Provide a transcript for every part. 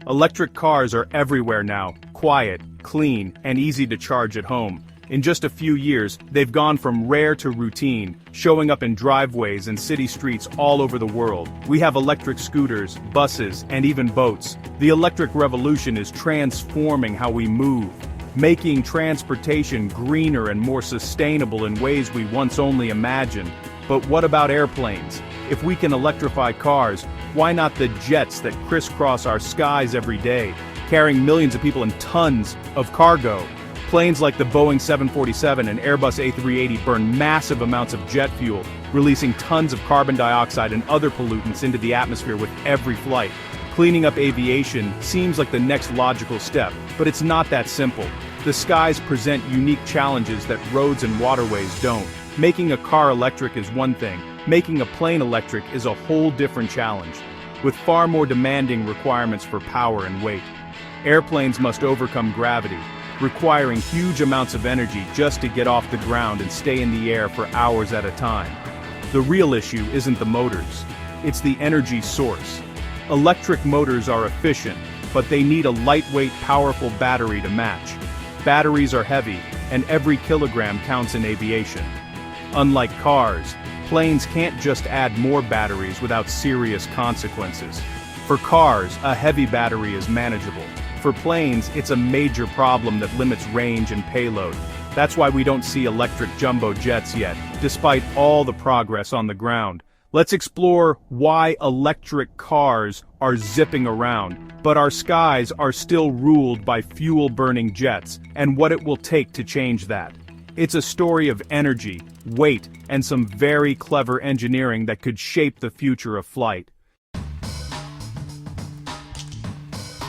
Electric cars are everywhere now, quiet, clean, and easy to charge at home. In just a few years, they've gone from rare to routine, showing up in driveways and city streets all over the world. We have electric scooters, buses, and even boats. The electric revolution is transforming how we move, making transportation greener and more sustainable in ways we once only imagined. But what about airplanes? If we can electrify cars, why not the jets that crisscross our skies every day, carrying millions of people and tons of cargo? Planes like the Boeing 747 and Airbus A380 burn massive amounts of jet fuel, releasing tons of carbon dioxide and other pollutants into the atmosphere with every flight. Cleaning up aviation seems like the next logical step, but it's not that simple. The skies present unique challenges that roads and waterways don't. Making a car electric is one thing, making a plane electric is a whole different challenge, with far more demanding requirements for power and weight. Airplanes must overcome gravity, requiring huge amounts of energy just to get off the ground and stay in the air for hours at a time. The real issue isn't the motors, it's the energy source. Electric motors are efficient, but they need a lightweight, powerful battery to match. Batteries are heavy, and every kilogram counts in aviation. Unlike cars, planes can't just add more batteries without serious consequences. For cars, a heavy battery is manageable. For planes, it's a major problem that limits range and payload. That's why we don't see electric jumbo jets yet, despite all the progress on the ground. Let's explore why electric cars are zipping around, but our skies are still ruled by fuel-burning jets, and what it will take to change that. It's a story of energy, weight, and some very clever engineering that could shape the future of flight.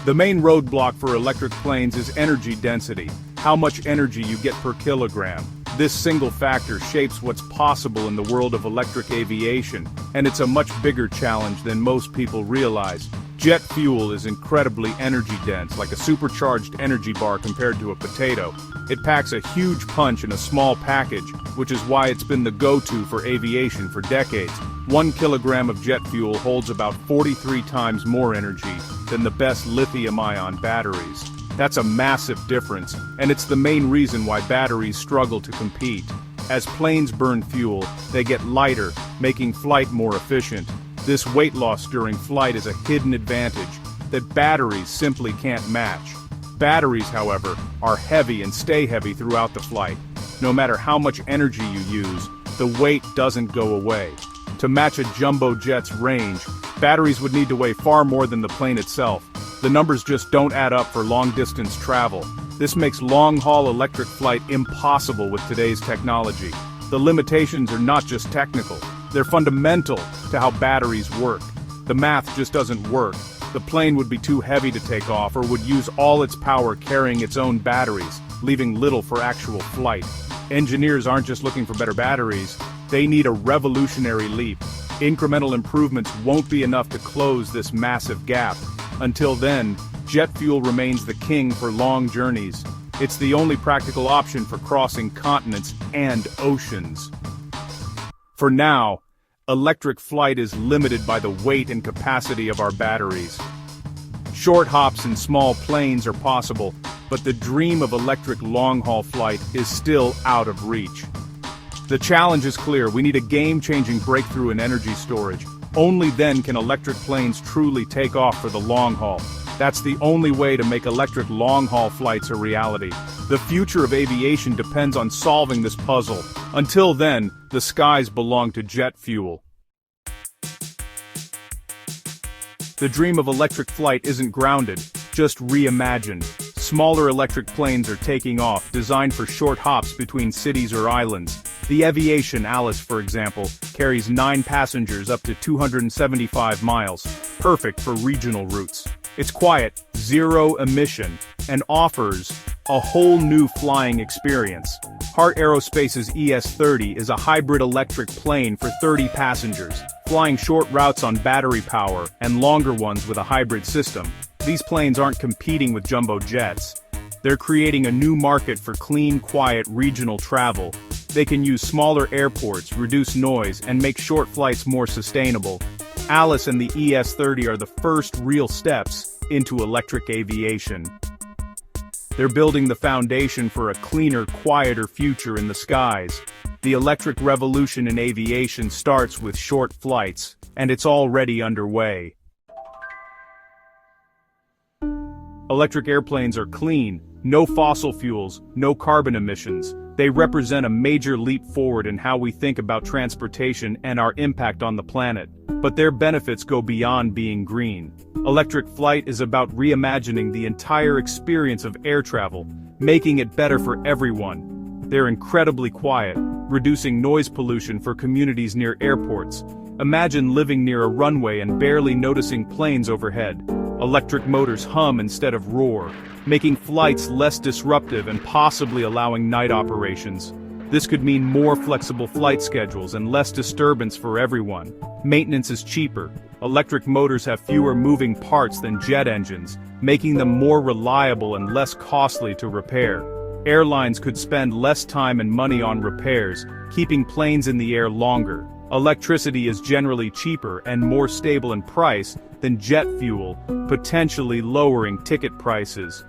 The main roadblock for electric planes is energy density, how much energy you get per kilogram. This single factor shapes what's possible in the world of electric aviation, and it's a much bigger challenge than most people realize. Jet fuel is incredibly energy dense, like a supercharged energy bar compared to a potato. It packs a huge punch in a small package, which is why it's been the go-to for aviation for decades. 1 kilogram of jet fuel holds about 43 times more energy than the best lithium-ion batteries. That's a massive difference, and it's the main reason why batteries struggle to compete. As planes burn fuel, they get lighter, making flight more efficient. This weight loss during flight is a hidden advantage that batteries simply can't match. Batteries, however, are heavy and stay heavy throughout the flight. No matter how much energy you use, the weight doesn't go away. To match a jumbo jet's range, batteries would need to weigh far more than the plane itself. The numbers just don't add up for long-distance travel. This makes long-haul electric flight impossible with today's technology. The limitations are not just technical, they're fundamental to how batteries work. The math just doesn't work. The plane would be too heavy to take off or would use all its power carrying its own batteries, leaving little for actual flight. Engineers aren't just looking for better batteries, they need a revolutionary leap. Incremental improvements won't be enough to close this massive gap. Until then, jet fuel remains the king for long journeys. It's the only practical option for crossing continents and oceans. For now, electric flight is limited by the weight and capacity of our batteries. Short hops in small planes are possible, but the dream of electric long-haul flight is still out of reach. The challenge is clear: we need a game-changing breakthrough in energy storage. Only then can electric planes truly take off for the long haul. That's the only way to make electric long-haul flights a reality. The future of aviation depends on solving this puzzle. Until then, the skies belong to jet fuel. The dream of electric flight isn't grounded, just reimagined. Smaller electric planes are taking off, designed for short hops between cities or islands. The Eviation Alice, for example, carries 9 passengers up to 275 miles, perfect for regional routes. It's quiet, zero emission, and offers a whole new flying experience. Heart Aerospace's ES-30 is a hybrid electric plane for 30 passengers, flying short routes on battery power and longer ones with a hybrid system. These planes aren't competing with jumbo jets. They're creating a new market for clean, quiet regional travel. They can use smaller airports, reduce noise, and make short flights more sustainable. Alice and the ES-30 are the first real steps, into electric aviation. They're building the foundation for a cleaner, quieter future in the skies. The electric revolution in aviation starts with short flights, and it's already underway. Electric airplanes are clean, no fossil fuels, no carbon emissions. They represent a major leap forward in how we think about transportation and our impact on the planet. But their benefits go beyond being green. Electric flight is about reimagining the entire experience of air travel, making it better for everyone. They're incredibly quiet, reducing noise pollution for communities near airports. Imagine living near a runway and barely noticing planes overhead. Electric motors hum instead of roar, making flights less disruptive and possibly allowing night operations. This could mean more flexible flight schedules and less disturbance for everyone. Maintenance is cheaper. Electric motors have fewer moving parts than jet engines, making them more reliable and less costly to repair. Airlines could spend less time and money on repairs, keeping planes in the air longer. Electricity is generally cheaper and more stable in price than jet fuel, potentially lowering ticket prices.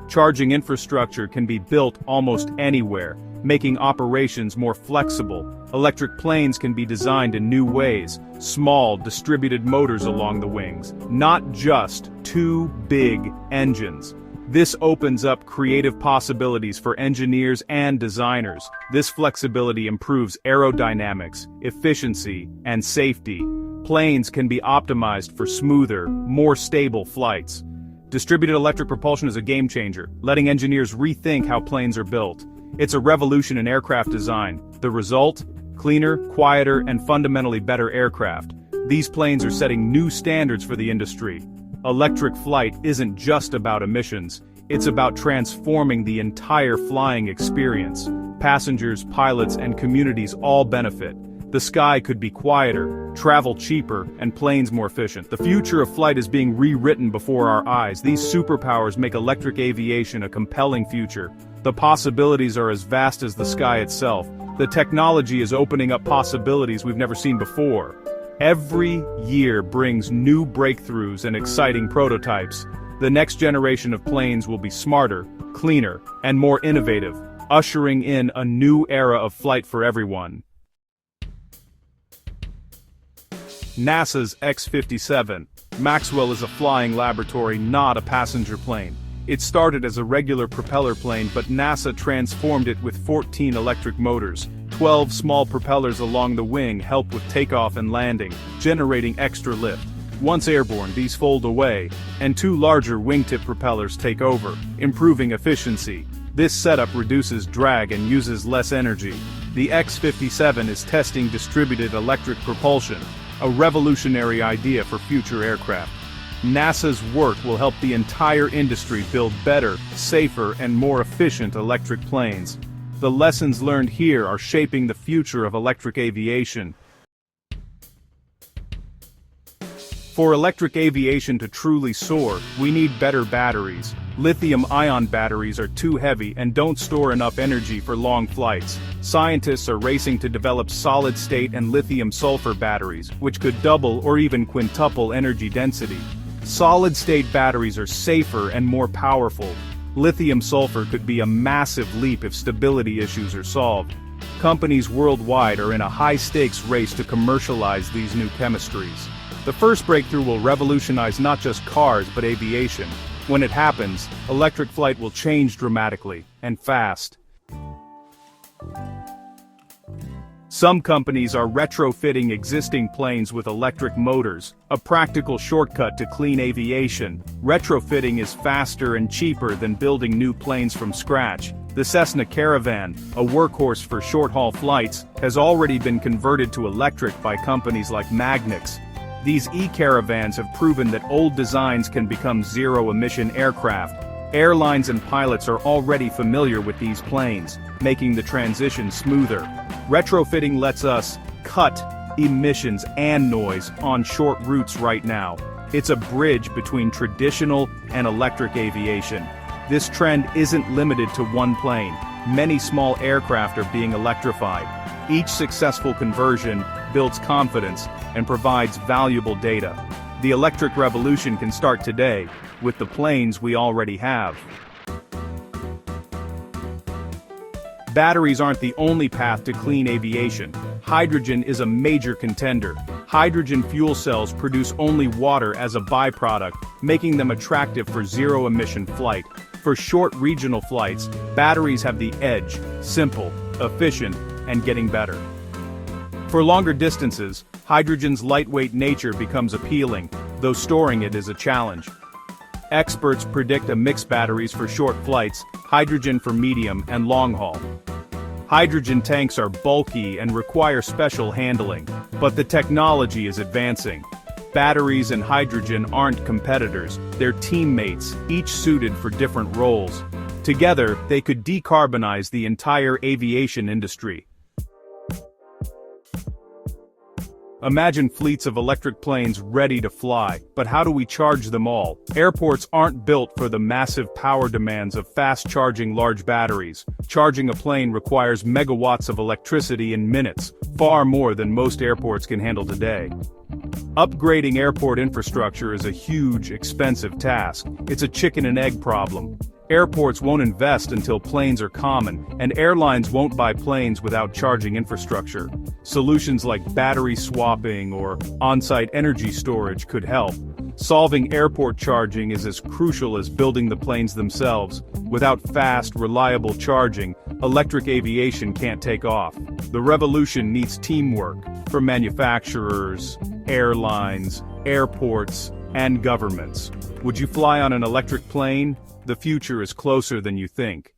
Charging infrastructure can be built almost anywhere, making operations more flexible. Electric planes can be designed in new ways, small, distributed motors along the wings, not just two big engines. This opens up creative possibilities for engineers and designers. This flexibility improves aerodynamics, efficiency, and safety. Planes can be optimized for smoother, more stable flights. Distributed electric propulsion is a game changer, letting engineers rethink how planes are built. It's a revolution in aircraft design. The result? Cleaner, quieter, and fundamentally better aircraft. These planes are setting new standards for the industry. Electric flight isn't just about emissions, it's about transforming the entire flying experience. Passengers, pilots, and communities all benefit. The sky could be quieter, travel cheaper, and planes more efficient. The future of flight is being rewritten before our eyes. These superpowers make electric aviation a compelling future. The possibilities are as vast as the sky itself. The technology is opening up possibilities we've never seen before. Every year brings new breakthroughs and exciting prototypes. The next generation of planes will be smarter, cleaner, and more innovative, ushering in a new era of flight for everyone. NASA's X-57 Maxwell is a flying laboratory, not a passenger plane. It started as a regular propeller plane, but NASA transformed it with 14 electric motors. 12 small propellers along the wing help with takeoff and landing, generating extra lift. Once airborne, these fold away, and 2 larger wingtip propellers take over, improving efficiency. This setup reduces drag and uses less energy. The X-57 is testing distributed electric propulsion, a revolutionary idea for future aircraft. NASA's work will help the entire industry build better, safer, and more efficient electric planes. The lessons learned here are shaping the future of electric aviation. For electric aviation to truly soar, we need better batteries. Lithium-ion batteries are too heavy and don't store enough energy for long flights. Scientists are racing to develop solid-state and lithium-sulfur batteries, which could double or even quintuple energy density. Solid-state batteries are safer and more powerful. Lithium-sulfur could be a massive leap if stability issues are solved. Companies worldwide are in a high-stakes race to commercialize these new chemistries. The first breakthrough will revolutionize not just cars but aviation. When it happens, electric flight will change dramatically, and fast. Some companies are retrofitting existing planes with electric motors, a practical shortcut to clean aviation. Retrofitting is faster and cheaper than building new planes from scratch. The Cessna Caravan, a workhorse for short-haul flights, has already been converted to electric by companies like Magnix. These e-caravans have proven that old designs can become zero-emission aircraft. Airlines and pilots are already familiar with these planes, making the transition smoother. Retrofitting lets us cut emissions and noise on short routes right now. It's a bridge between traditional and electric aviation. This trend isn't limited to one plane. Many small aircraft are being electrified. Each successful conversion builds confidence and provides valuable data. The electric revolution can start today, with the planes we already have. Batteries aren't the only path to clean aviation. Hydrogen is a major contender. Hydrogen fuel cells produce only water as a byproduct, making them attractive for zero-emission flight. For short regional flights, batteries have the edge: simple, efficient, and getting better. For longer distances, hydrogen's lightweight nature becomes appealing, though storing it is a challenge. Experts predict a mixed batteries for short flights, hydrogen for medium and long haul. Hydrogen tanks are bulky and require special handling, but the technology is advancing. Batteries and hydrogen aren't competitors, they're teammates, each suited for different roles. Together, they could decarbonize the entire aviation industry. Imagine fleets of electric planes ready to fly, but how do we charge them all? Airports aren't built for the massive power demands of fast-charging large batteries. Charging a plane requires megawatts of electricity in minutes, far more than most airports can handle today. Upgrading airport infrastructure is a huge, expensive task. It's a chicken-and-egg problem. Airports won't invest until planes are common, and airlines won't buy planes without charging infrastructure. Solutions like battery swapping or on-site energy storage could help. Solving airport charging is as crucial as building the planes themselves. Without fast, reliable charging, electric aviation can't take off. The revolution needs teamwork from manufacturers, airlines, airports, and governments. Would you fly on an electric plane? The future is closer than you think.